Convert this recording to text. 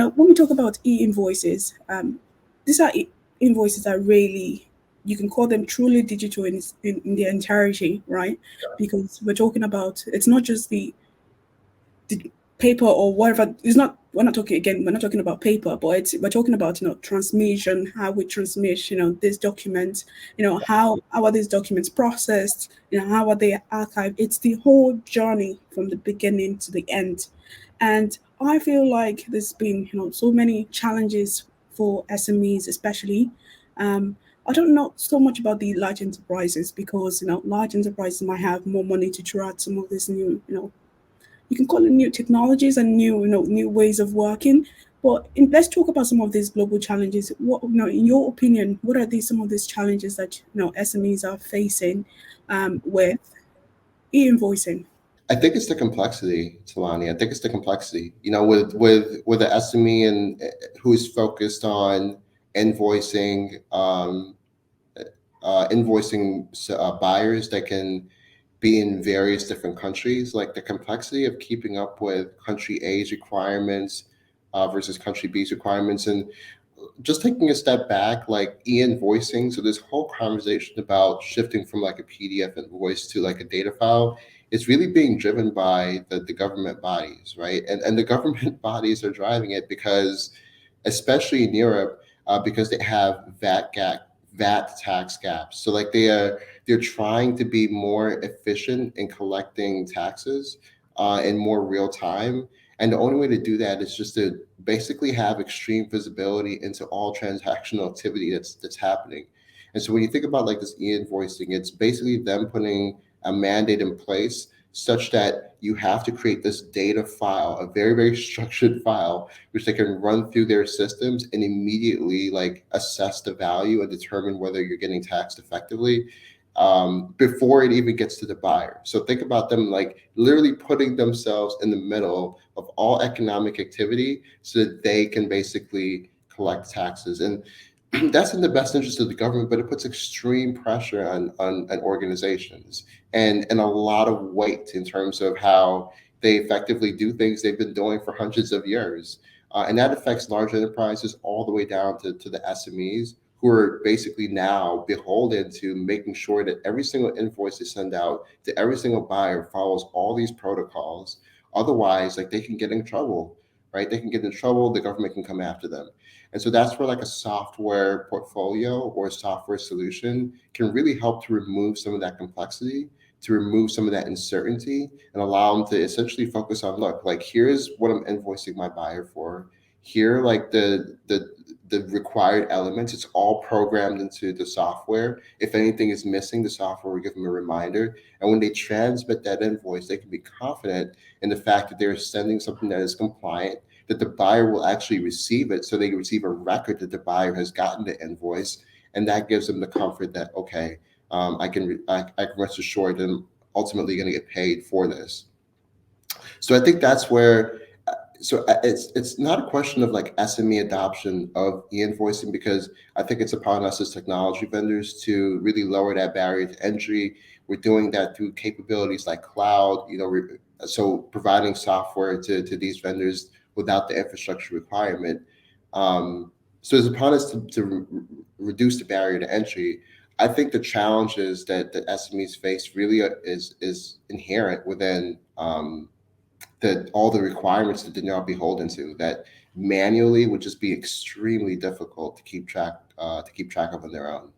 Now, when we talk about e-invoices, these are invoices that really, you can call them truly digital in their entirety, right? Because we're talking about, it's not just the paper or whatever. It's not, we're not talking, again, we're not talking about paper, but we're talking about, transmission, how we transmit, these documents, how are these documents processed, how are they archived. It's the whole journey from the beginning to the end. And I feel like there's been, so many challenges for SMEs, especially. I don't know so much about the large enterprises, because large enterprises might have more money to throw out some of these new, you can call it new technologies and new ways of working. But let's talk about some of these global challenges. What, in your opinion, what are these some of these challenges that SMEs are facing with e-invoicing? I think it's the complexity, Tolani. I think it's the complexity. With the SME and who's focused on invoicing, buyers that can be in various different countries. Like the complexity of keeping up with country A's requirements versus country B's requirements, and just taking a step back, like e-invoicing. So this whole conversation about shifting from like a PDF invoice to like a data file is really being driven by the government bodies, right? And the government bodies are driving it because, especially in Europe, because they have VAT tax gaps. So like they're trying to be more efficient in collecting taxes in more real time. And the only way to do that is just to basically have extreme visibility into all transactional activity that's happening. And so when you think about like this e-invoicing, it's basically them putting a mandate in place such that you have to create this data file, a very, very structured file, which they can run through their systems and immediately like assess the value and determine whether you're getting taxed effectively before it even gets to the buyer. So think about them like literally putting themselves in the middle of all economic activity so that they can basically collect taxes. And that's in the best interest of the government, but it puts extreme pressure on organizations and a lot of weight in terms of how they effectively do things they've been doing for hundreds of years. And that affects large enterprises all the way down to the SMEs, who are basically now beholden to making sure that every single invoice they send out to every single buyer follows all these protocols. Otherwise, like they can get in trouble, right? They can get in trouble, the government can come after them. And so that's where like a software portfolio or a software solution can really help to remove some of that complexity, to remove some of that uncertainty, and allow them to essentially focus on, look, like here's what I'm invoicing my buyer for. Here, like the required elements, it's all programmed into the software. If anything is missing, the software will give them a reminder. And when they transmit that invoice, they can be confident in the fact that they're sending something that is compliant, that the buyer will actually receive it, so they receive a record that the buyer has gotten the invoice, and that gives them the comfort that, okay, I can rest assured that I'm ultimately going to get paid for this. So I think that's where. It's not a question of like SME adoption of e-invoicing, because I think it's upon us as technology vendors to really lower that barrier to entry. We're doing that through capabilities like cloud, so providing software to these vendors without the infrastructure requirement. So it's upon us to reduce the barrier to entry. I think the challenges that SMEs face really is inherent within all the requirements that they're now beholden to, that manually would just be extremely difficult to keep track of on their own.